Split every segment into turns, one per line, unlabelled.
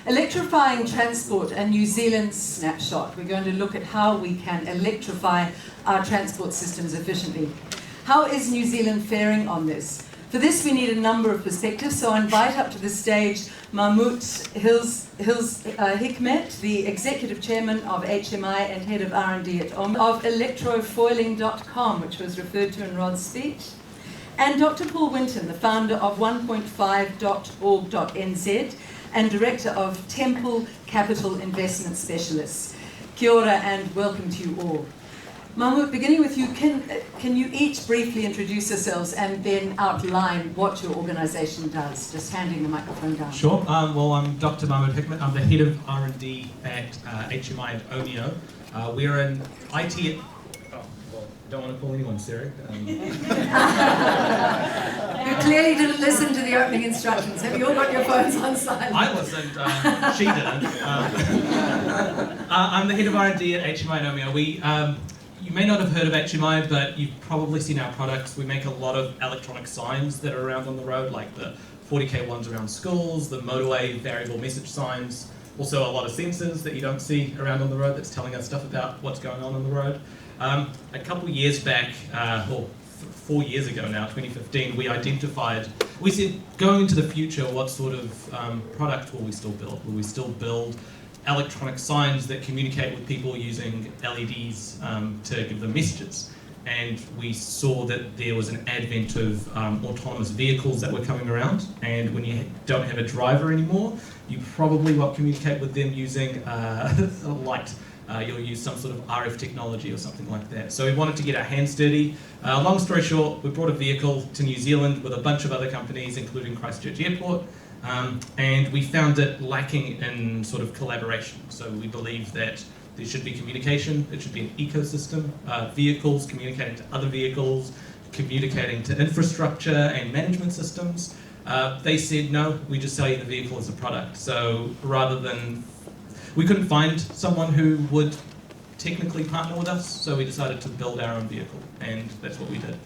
Electrifying Transport, a New Zealand snapshot. We're going to look at how we can electrify our transport systems efficiently. How is New Zealand faring on this? For this, we need a number of perspectives, so I invite up to the stage Mahmood Hikmet, the Executive Chairman of HMI and Head of R&D at of electrofoiling.com, which was referred to in Rod's speech, and Dr. Paul Winton, the founder of 1.5.org.nz and Director of Temple Capital Investment Specialists. Kia ora and welcome to you all. Mahmood, beginning with you, can you each briefly introduce yourselves and then outline what your organisation does? Just handing the microphone down.
Sure. Well, I'm Dr. Mahmood Hikmet. I'm the Head of R&D at HMI and Omeo. We're an IT... Don't want to call anyone Sarah.
You clearly didn't listen to the opening instructions. Have you all got your phones on silent?
I listened. She didn't. I'm the Head of R&D at HMI and Omeo. You may not have heard of HMI, but you've probably seen our products. We make a lot of electronic signs that are around on the road, like the 40k ones around schools, the motorway variable message signs, also a lot of sensors that you don't see around on the road that's telling us stuff about what's going on the road. A couple years back, or 4 years ago now, 2015, we said, going into the future, what sort of product will we still build? Will we still build electronic signs that communicate with people using LEDs to give them messages? And we saw that there was an advent of autonomous vehicles that were coming around, and when you don't have a driver anymore, you probably won't communicate with them using a light. You'll use some sort of RF technology or something like that. So we wanted to get our hands dirty. Long story short, we brought a vehicle to New Zealand with a bunch of other companies, including Christchurch Airport, and we found it lacking in sort of collaboration. So we believe that there should be communication, it should be an ecosystem, vehicles communicating to other vehicles, communicating to infrastructure and management systems. They said, no, we just sell you the vehicle as a product. So rather than we couldn't find someone who would technically partner with us, so we decided to build our own vehicle, and that's what we did.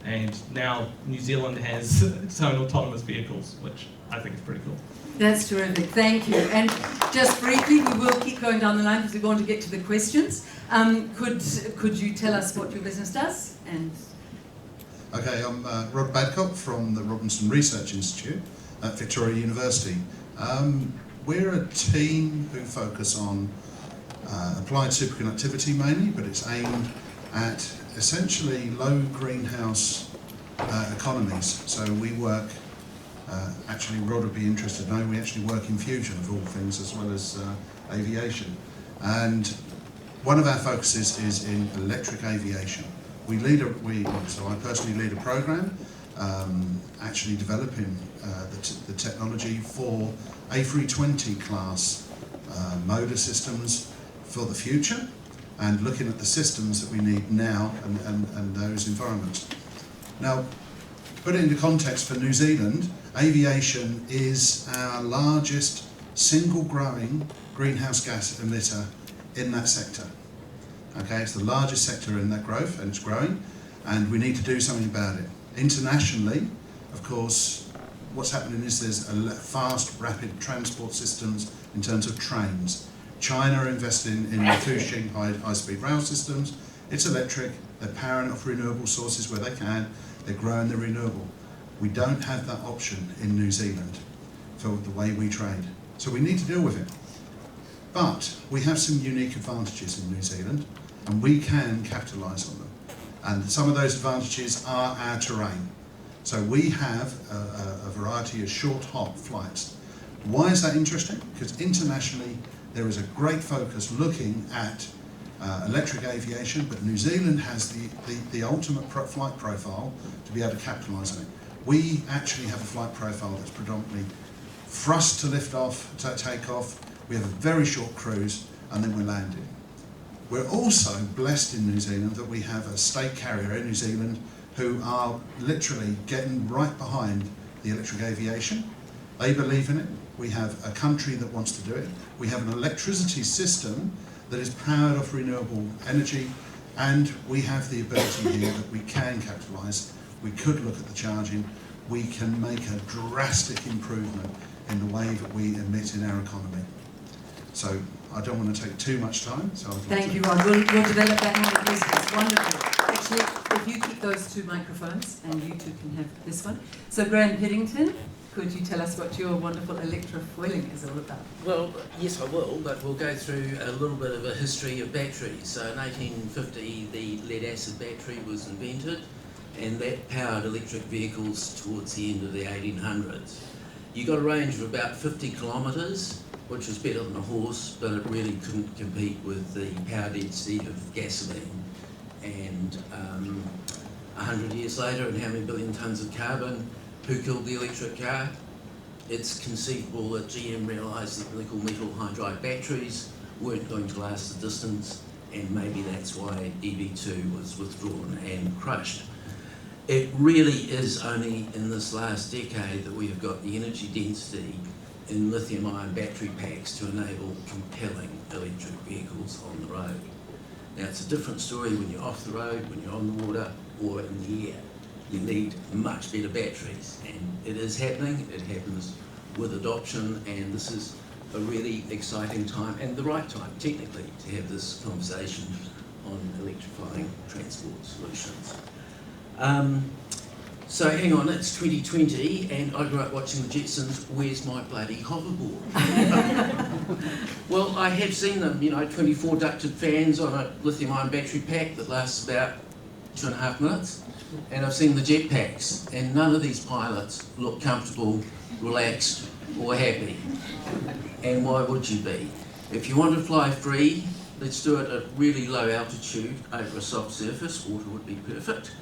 And now New Zealand has its own autonomous vehicles, which I think is pretty cool.
That's terrific, thank you. And just briefly, we will keep going down the line because we want to get to the questions. Could you tell us what your business does?
Okay, I'm Rod Badcock from the Robinson Research Institute at Victoria University. We're a team who focus on applied superconductivity mainly, but it's aimed at essentially low greenhouse economies. So we work, actually Rod would be interested to know, we actually work in fusion of all things as well as aviation. And one of our focuses is in electric aviation. So I personally lead a program actually developing the technology for A320 class motor systems for the future, and looking at the systems that we need now and those environments. Now, to put it into context for New Zealand, aviation is our largest single growing greenhouse gas emitter in that sector. Okay, it's the largest sector in that growth, and it's growing, and we need to do something about it. Internationally, of course, what's happening is there's fast, rapid transport systems in terms of trains. China are investing in the Fuxing high-speed rail systems. It's electric, they're powering off renewable sources where they can, they're growing the renewable. We don't have that option in New Zealand for the way we trade. So we need to deal with it. But we have some unique advantages in New Zealand, and we can capitalise on them. And some of those advantages are our terrain. So we have a variety of short hop flights. Why is that interesting? Because internationally there is a great focus looking at electric aviation, but New Zealand has the ultimate flight profile to be able to capitalise on it. We actually have a flight profile that's predominantly thrust to lift off, to take off. We have a very short cruise, and then we're landing. We're also blessed in New Zealand that we have a state carrier in New Zealand who are literally getting right behind the electric aviation. They believe in it. We have a country that wants to do it. We have an electricity system that is powered off renewable energy, and we have the ability here that we can capitalise. We could look at the charging. We can make a drastic improvement in the way that we emit in our economy. So I don't want to take too much time. So
Thank you, Ron. We'll develop that more, please. It's wonderful. Actually, if you keep those two microphones, and you two can have this one. So, Graham Piddington, could you tell us what your wonderful electrofoiling is all about?
Well, yes, I will, but we'll go through a little bit of a history of batteries. So in 1850, the lead-acid battery was invented, and that powered electric vehicles towards the end of the 1800s. You got a range of about 50 kilometres, which was better than a horse, but it really couldn't compete with the power density of gasoline. And 100 years later, and how many billion tonnes of carbon, who killed the electric car? It's conceivable that GM realised that nickel metal hydride batteries weren't going to last the distance, and maybe that's why EV2 was withdrawn and crushed. It really is only in this last decade that we have got the energy density in lithium-ion battery packs to enable compelling electric vehicles on the road. Now, it's a different story when you're off the road, when you're on the water, or in the air. You need much better batteries, and it is happening. It happens with adoption, and this is a really exciting time and the right time, technically, to have this conversation on electrifying transport solutions. So hang on, it's 2020, and I grew up watching the Jetsons. Where's my bloody hoverboard? Well, I have seen them, 24 ducted fans on a lithium-ion battery pack that lasts about 2.5 minutes. And I've seen the jetpacks, and none of these pilots look comfortable, relaxed, or happy. And why would you be? If you want to fly free, let's do it at really low altitude over a soft surface. Water would be perfect.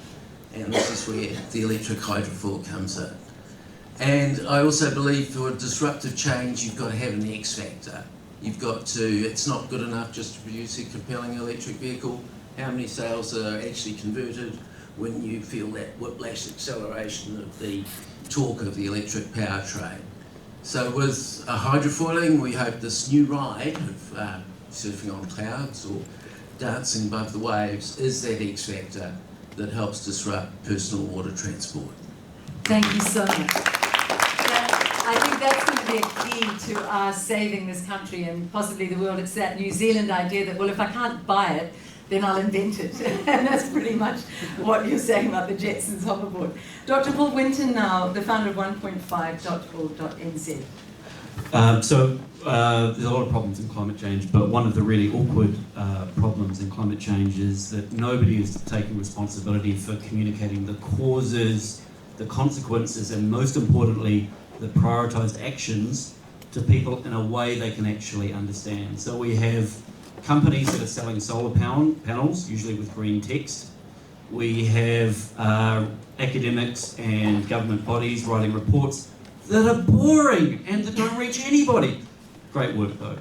And this is where the electric hydrofoil comes in. And I also believe for disruptive change, you've got to have an X factor. You've got to, it's not good enough just to produce a compelling electric vehicle. How many sales are actually converted when you feel that whiplash acceleration of the torque of the electric powertrain? So with hydrofoiling, we hope this new ride of surfing on clouds or dancing above the waves is that X factor that helps disrupt personal water transport.
Thank you so much. I think that's going to be a key to our saving this country and possibly the world. It's that New Zealand idea that, well, if I can't buy it, then I'll invent it. And that's pretty much what you're saying about the Jetsons hoverboard. Dr. Paul Winton now, the founder of 1.5.org.nz.
There's a lot of problems in climate change, but one of the really awkward problems in climate change is that nobody is taking responsibility for communicating the causes, the consequences, and most importantly, the prioritised actions to people in a way they can actually understand. So we have companies that are selling solar panels, usually with green text. We have academics and government bodies writing reports that are boring and that don't reach anybody. Great work though.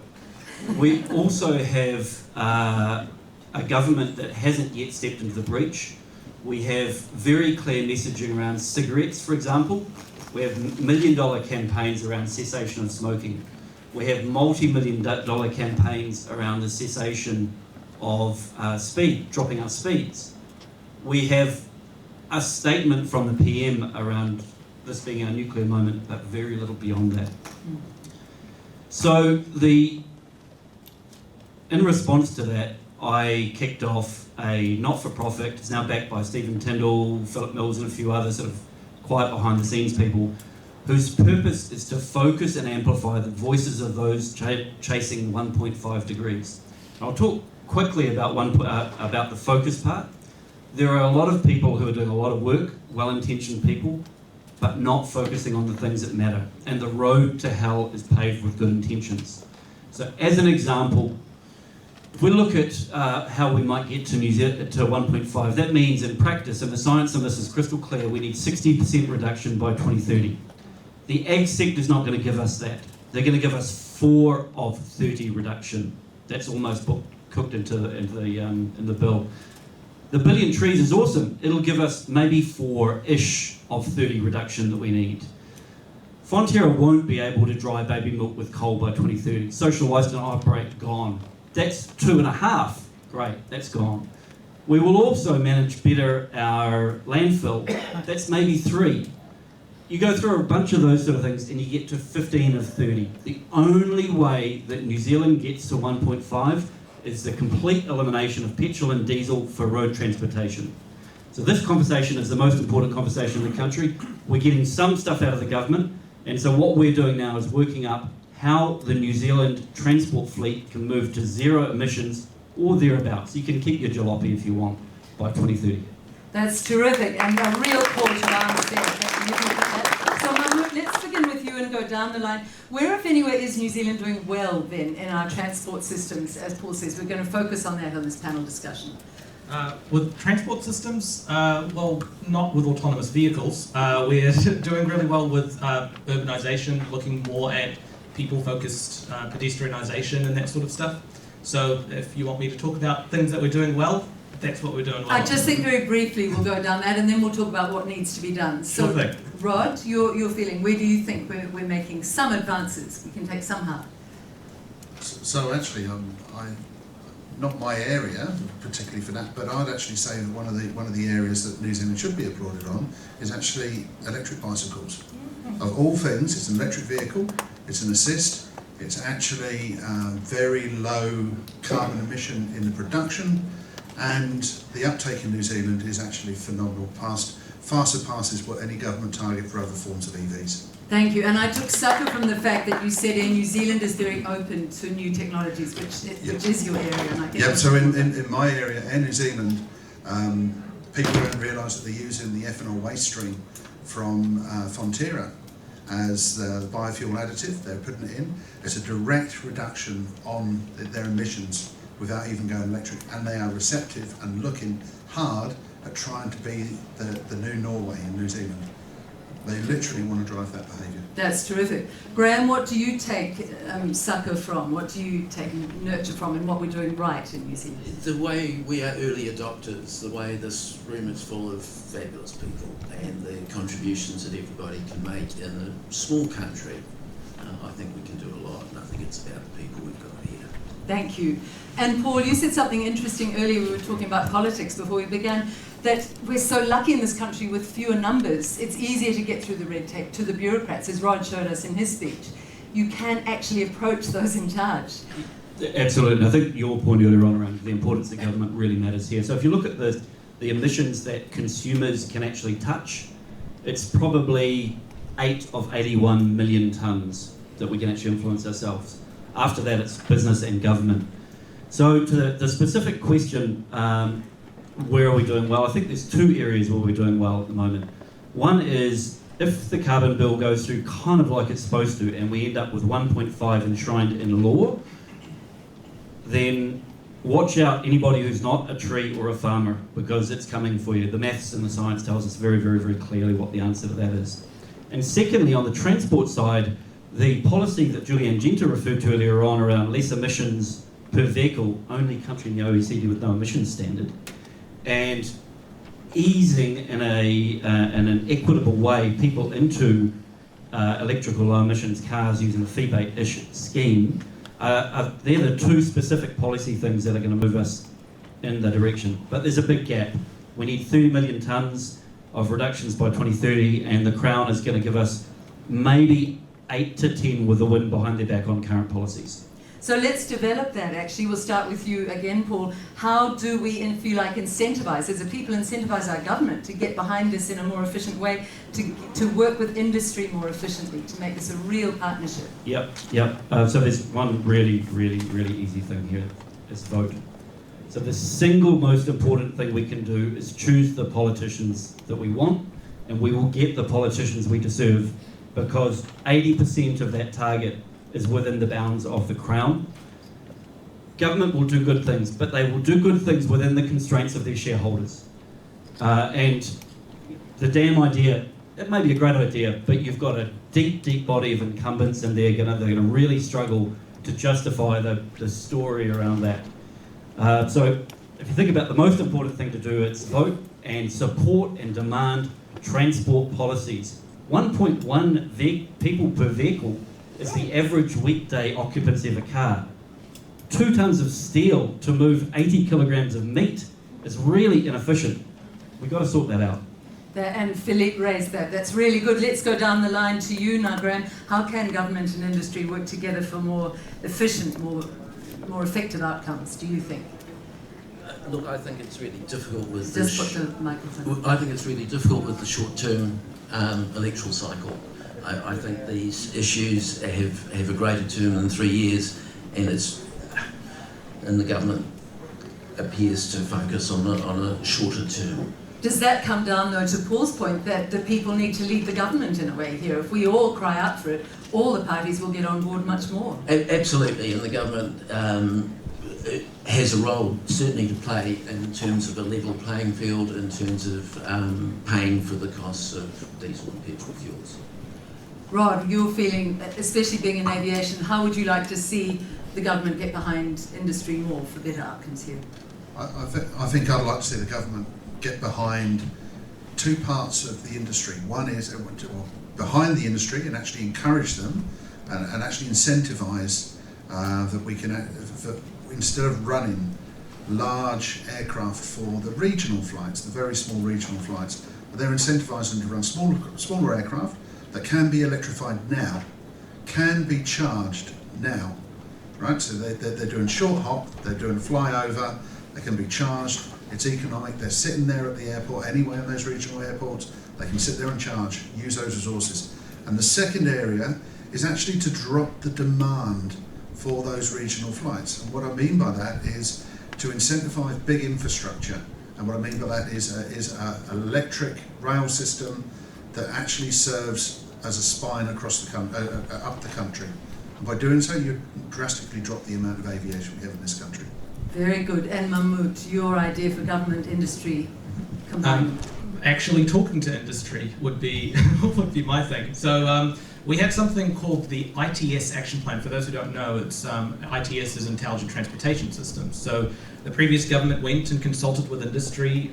We also have a government that hasn't yet stepped into the breach. We have very clear messaging around cigarettes, for example. We have $1 million campaigns around cessation of smoking. We have multi-million-dollar campaigns around the cessation of dropping our speeds. We have a statement from the PM around this being our nuclear moment, but very little beyond that. So in response to that, I kicked off a not-for-profit. It's now backed by Stephen Tyndall, Philip Mills, and a few other sort of quiet behind-the-scenes people, whose purpose is to focus and amplify the voices of those chasing 1.5 degrees. I'll talk quickly about the focus part. There are a lot of people who are doing a lot of work, well-intentioned people, but not focusing on the things that matter. And the road to hell is paved with good intentions. So as an example, if we look at how we might get to 1.5, that means in practice, and the science on this is crystal clear, we need 60% reduction by 2030. The ag sector is not going to give us that. They're going to give us 4 of 30 reduction. That's almost cooked into the bill. The billion trees is awesome. It'll give us maybe 4-ish of 30 reduction that we need. Fonterra won't be able to dry baby milk with coal by 2030. Social waste and operate, gone. That's 2.5. Great, that's gone. We will also manage better our landfill. That's maybe 3. you go through a bunch of those sort of things and you get to 15 of 30. The only way that New Zealand gets to 1.5 is the complete elimination of petrol and diesel for road transportation. So this conversation is the most important conversation in the country. We're getting some stuff out of the government, and so what we're doing now is working up how the New Zealand transport fleet can move to zero emissions or thereabouts. You can keep your jalopy if you want by 2030.
That's terrific, and a real call to arms there. Thank you for that. So Mahmood, let's begin with you and go down the line. Where, if anywhere, is New Zealand doing well then in our transport systems? As Paul says, we're going to focus on that on this panel discussion.
With transport systems, well, not with autonomous vehicles. We're doing really well with urbanisation, looking more at people-focused pedestrianisation and that sort of stuff. So if you want me to talk about things that we're doing well, that's what we're doing well.
I just think very briefly we'll go down that and then we'll talk about what needs to be done. So,
Sure thing.
Rod, your feeling, where do you think we're making some advances? We can take some harm.
So actually, not my area particularly for that, but I'd actually say that one of the areas that New Zealand should be applauded on is actually electric bicycles. Of all things, it's an electric vehicle, it's an assist, it's actually very low carbon emission in the production, and the uptake in New Zealand is actually phenomenal, far surpasses what any government target for other forms of EVs.
Thank you, and I took succor from the fact that you said New Zealand is very open to new technologies, which is your area. And I guess
so in my area and New Zealand, people don't realise that they're using the ethanol waste stream from Fonterra as the biofuel additive. They're putting it in. It's a direct reduction on their emissions without even going electric, and they are receptive and looking hard at trying to be the new Norway in New Zealand. They literally want to drive that behaviour.
That's terrific. Graham, what do you take succour from? What do you take nurture from in what we're doing right in New Zealand?
The way we are early adopters, the way this room is full of fabulous people and the contributions that everybody can make in a small country, I think we can do a lot, and I think it's about the people we've got here.
Thank you. And Paul, you said something interesting earlier, we were talking about politics before we began, that we're so lucky in this country with fewer numbers. It's easier to get through the red tape to the bureaucrats, as Rod showed us in his speech. You can actually approach those in charge.
Absolutely. I think your point earlier on around the importance of government really matters here. So if you look at the emissions that consumers can actually touch, it's probably 8 of 81 million tonnes that we can actually influence ourselves. After that, it's business and government. So to the specific question, where are we doing well? I think there's 2 areas where we're doing well at the moment. One is if the carbon bill goes through kind of like it's supposed to and we end up with 1.5 enshrined in law, then watch out anybody who's not a tree or a farmer, because it's coming for you. The maths and the science tells us very, very, very clearly what the answer to that is. And secondly, on the transport side, the policy that Julianne Genta referred to earlier on around less emissions per vehicle, only country in the OECD with no emissions standard, and easing in an equitable way people into electrical low emissions cars using the fee-based scheme, they're the 2 specific policy things that are going to move us in the direction. But there's a big gap. We need 30 million tonnes of reductions by 2030, and the Crown is going to give us maybe 8 to 10 with the wind behind their back on current policies.
So let's develop that actually. We'll start with you again, Paul. How do we, if you like, incentivise, as a people, incentivise our government to get behind this in a more efficient way, to work with industry more efficiently, to make this a real partnership? Yep.
So there's one really, really, really easy thing here, is vote. So the single most important thing we can do is choose the politicians that we want, and we will get the politicians we deserve, because 80% of that target is within the bounds of the Crown. Government will do good things, but they will do good things within the constraints of their shareholders. And the damn idea, it may be a great idea, but you've got a deep, deep body of incumbents, and they're gonna really struggle to justify the story around that. So if you think about the most important thing to do, it's vote and support and demand transport policies. 1.1 people per vehicle is the average weekday occupancy of a car. 2 tonnes of steel to move 80 kilograms of meat is really inefficient. We've got to sort that out.
And Philippe raised that. That's really good. Let's go down the line to you now, Graham. How can government and industry work together for more efficient, more effective outcomes, do you think?
Look, I think it's really difficult with
Just put the microphone.
I think it's really difficult with the short-term electoral cycle. I think these issues have a greater term than 3 years, and the government appears to focus on a shorter term.
Does that come down, though, to Paul's point that the people need to lead the government in a way here? If we all cry out for it, all the parties will get on board much more.
Absolutely, and the government has a role certainly to play in terms of a level playing field, in terms of paying for the costs of diesel and petrol fuels.
Rod, you're feeling, especially being in aviation, how would you like to see the government get behind industry more for better outcomes here?
I think I'd like to see the government get behind two parts of the industry. One is behind the industry and actually encourage them and actually incentivise that we can, instead of running large aircraft for the regional flights, the very small regional flights, they're incentivising them to run smaller aircraft that can be electrified now, can be charged now, right? So they're doing short hop, they're doing flyover, they can be charged, it's economic, they're sitting there at the airport, anywhere in those regional airports, they can sit there and charge, use those resources. And the second area is actually to drop the demand for those regional flights. And what I mean by that is to incentivise big infrastructure. And what I mean by that is an electric rail system that actually serves as a spine across the up the country. And by doing so, you drastically drop the amount of aviation we have in this country.
Very good. And Mahmood, your idea for government industry combined?
Actually, talking to industry would be would be my thing. So we have something called the ITS action plan. For those who don't know, it's ITS is Intelligent Transportation Systems. So the previous government went and consulted with industry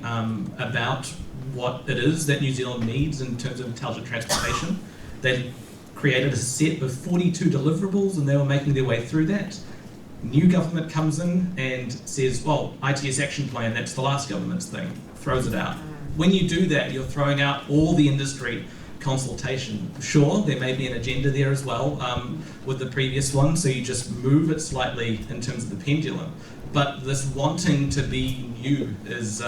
about what it is that New Zealand needs in terms of intelligent transportation. They created a set of 42 deliverables, and they were making their way through that. New government comes in and says, well, ITS action plan, that's the last government's thing, throws it out. When you do that, you're throwing out all the industry consultation. Sure, there may be an agenda there as well with the previous one, so you just move it slightly in terms of the pendulum. But this wanting to be new is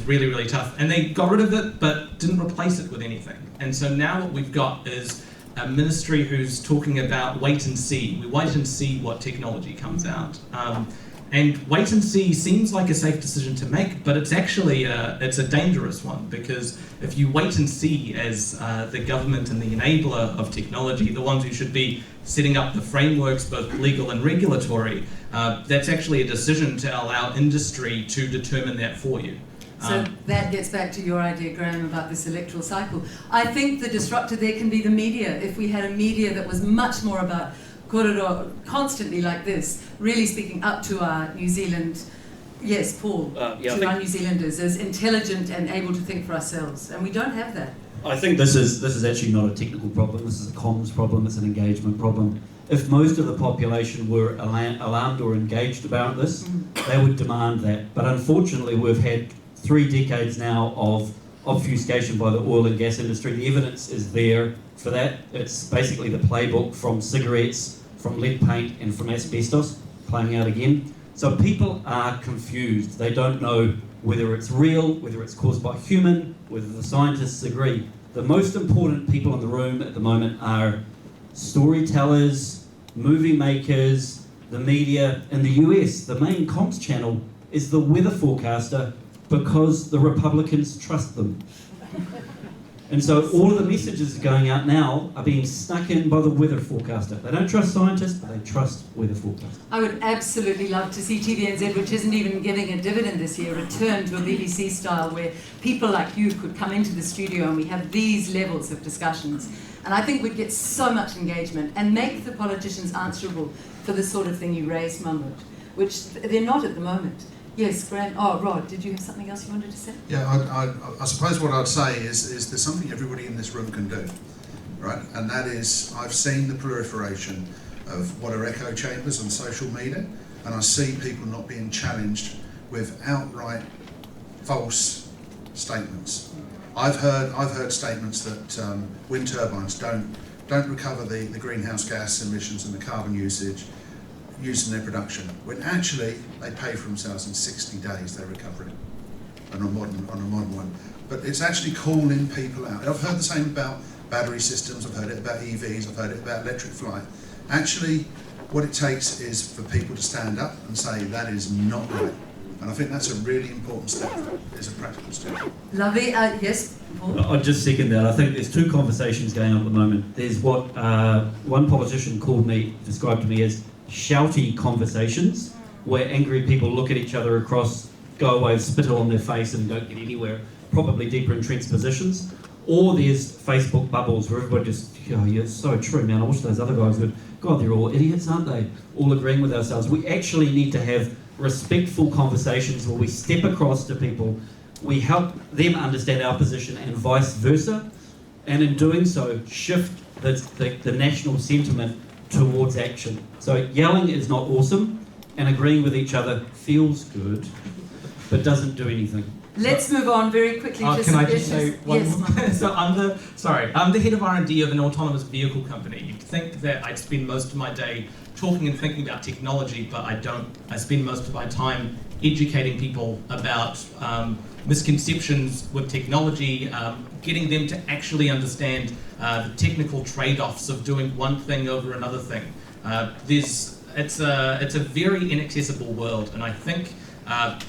really, really tough. And they got rid of it, but didn't replace it with anything. And so now what we've got is a ministry who's talking about wait and see. We wait and see what technology comes out. And wait and see seems like a safe decision to make, but it's actually it's a dangerous one, because if you wait and see as the government and the enabler of technology, the ones who should be setting up the frameworks, both legal and regulatory, that's actually a decision to allow industry to determine that for you.
So that gets back to your idea, Graham, about this electoral cycle. I think the disruptor there can be the media. If we had a media that was much more about korero, constantly like this, really speaking up to our New Zealand, yes, Paul, to our New Zealanders as intelligent and able to think for ourselves. And we don't have that.
I think this is actually not a technical problem. This is a comms problem. It's an engagement problem. If most of the population were alarmed or engaged about this, they would demand that. But unfortunately, we've had 3 decades now of obfuscation by the oil and gas industry. The evidence is there for that. It's basically the playbook from cigarettes, from lead paint, and from asbestos playing out again. So people are confused. They don't know whether it's real, whether it's caused by human, whether the scientists agree. The most important people in the room at the moment are storytellers, movie makers, the media. In the US, the main comms channel is the weather forecaster, because the Republicans trust them. And so all of the messages going out now are being snuck in by the weather forecaster. They don't trust scientists, but they trust weather forecasters.
I would absolutely love to see TVNZ, which isn't even getting a dividend this year, return to a BBC style where people like you could come into the studio and we have these levels of discussions. And I think we'd get so much engagement and make the politicians answerable for the sort of thing you raised, Mahmood, which they're not at the moment. Yes, Graham. Oh, Rod, did you have something else you wanted to say?
Yeah, I suppose what I'd say is there's something everybody in this room can do, right? And that is, I've seen the proliferation of what are echo chambers on social media, and I see people not being challenged with outright false statements. I've heard statements that wind turbines don't recover the greenhouse gas emissions and the carbon usage used in their production, when actually they pay for themselves in 60 days. They're recovering on a modern one. But it's actually calling people out. I've heard the same about battery systems. I've heard it about EVs. I've heard it about electric flight. Actually, what it takes is for people to stand up and say that is not right. And I think that's a really important step. It's a practical step.
Lovely. Yes, Paul?
I'll just second that. I think there's two conversations going on at the moment. There's what one politician described to me as shouty conversations, where angry people look at each other across, go away, spittle on their face and don't get anywhere, probably deeper entrenched positions. Or there's Facebook bubbles where everybody just, yeah, it's so true, man. I wish those other guys would, God, they're all idiots, aren't they? All agreeing with ourselves. We actually need to have respectful conversations where we step across to people, we help them understand our position and vice versa, and in doing so, shift the national sentiment towards action. So yelling is not awesome, and agreeing with each other feels good, but doesn't do anything.
Let's move on very quickly to
Can
some
I just
issues.
say one
Yes.
more? So I'm the head of R&D of an autonomous vehicle company. You'd think that I'd spend most of my day talking and thinking about technology, but I don't. I spend most of my time educating people about misconceptions with technology, getting them to actually understand the technical trade-offs of doing one thing over another thing. It's a very inaccessible world, and I think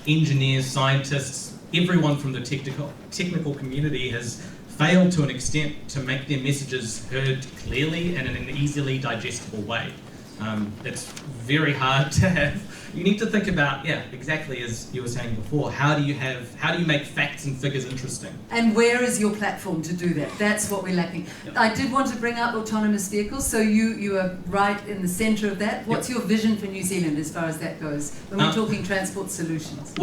engineers, scientists, everyone from the technical community has failed to an extent to make their messages heard clearly and in an easily digestible way. It's very hard to have. You need to think about, exactly as you were saying before, how do you make facts and figures interesting?
And where is your platform to do that? That's what we're lacking. Yep. I did want to bring up autonomous vehicles, so you are right in the centre of that. What's your vision for New Zealand as far as that goes, when we're talking transport solutions?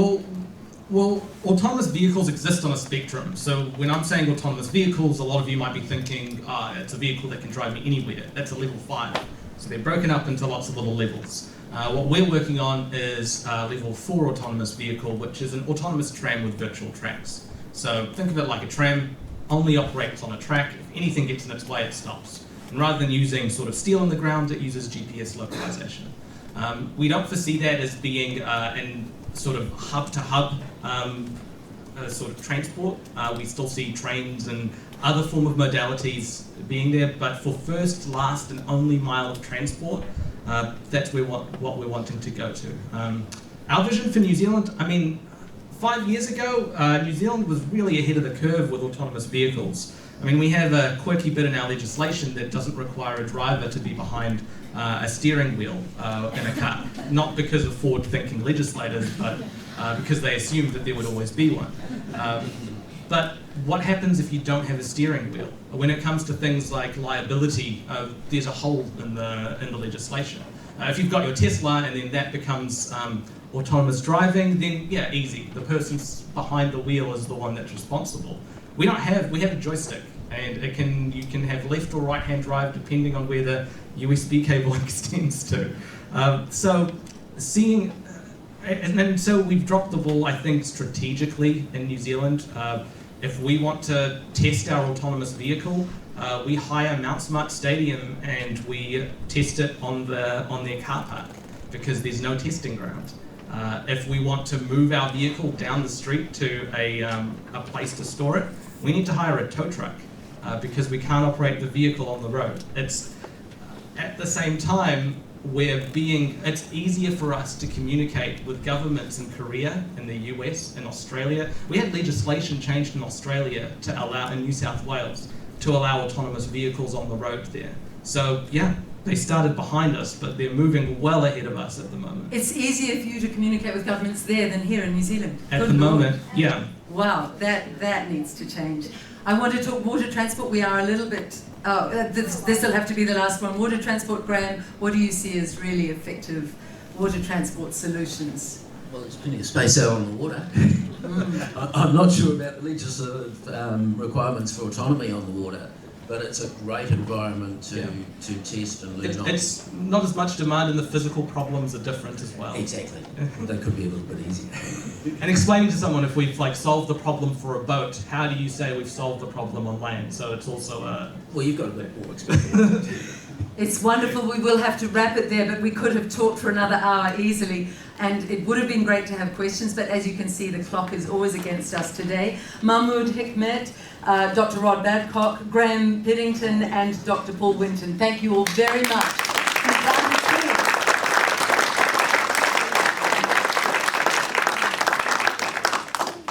Well, autonomous vehicles exist on a spectrum. So when I'm saying autonomous vehicles, a lot of you might be thinking, it's a vehicle that can drive me anywhere. That's a level 5. So they're broken up into lots of little levels. What we're working on is level 4 autonomous vehicle, which is an autonomous tram with virtual tracks. So think of it like a tram, only operates on a track. If anything gets in its way, it stops. And rather than using sort of steel on the ground, it uses GPS localization. We don't foresee that as being in sort of hub-to-hub sort of transport. We still see trains and other form of modalities being there, but for first, last, and only mile of transport, that's what we're wanting to go to. Our vision for New Zealand, 5 years ago, New Zealand was really ahead of the curve with autonomous vehicles. We have a quirky bit in our legislation that doesn't require a driver to be behind a steering wheel in a car. Not because of forward-thinking legislators, but because they assumed that there would always be one. But what happens if you don't have a steering wheel? When it comes to things like liability, there's a hole in the legislation. If you've got your Tesla and then that becomes autonomous driving, then easy. The person behind the wheel is the one that's responsible. We have a joystick, and you can have left or right hand drive depending on where the USB cable extends to. So we've dropped the ball, I think, strategically in New Zealand. If we want to test our autonomous vehicle, we hire Mount Smart Stadium and we test it on their car park because there's no testing ground. If we want to move our vehicle down the street to a place to store it, we need to hire a tow truck because we can't operate the vehicle on the road. It's at the same time it's easier for us to communicate with governments in Korea, in the US, in Australia. We had legislation changed in Australia in New South Wales to allow autonomous vehicles on the road there. So they started behind us, but they're moving well ahead of us at the moment.
It's easier for you to communicate with governments there than here in New Zealand.
At the moment, yeah.
Wow, that needs to change. I want to talk water transport. We are a little bit... this will have to be the last one. Water transport, Graham, what do you see as really effective water transport solutions?
Well, there's plenty of space out on the water. I'm not sure about the legislative requirements for autonomy on the water. but it's a great environment to test and learn on.
It's not as much demand, and the physical problems are different as well.
Exactly. They could be a little bit easier.
And explaining to someone, if we've solved the problem for a boat, how do you say we've solved the problem on land? So it's also a...
Well, you've got a bit more experience.
It's wonderful. We will have to wrap it there, but we could have talked for another hour easily, and it would have been great to have questions, but as you can see, the clock is always against us today. Mahmood, Hikmet, Dr. Rod Badcock, Graham Piddington, and Dr. Paul Winton. Thank you all very much.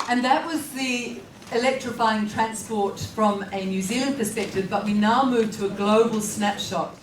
And that was the electrifying transport from a New Zealand perspective, but we now move to a global snapshot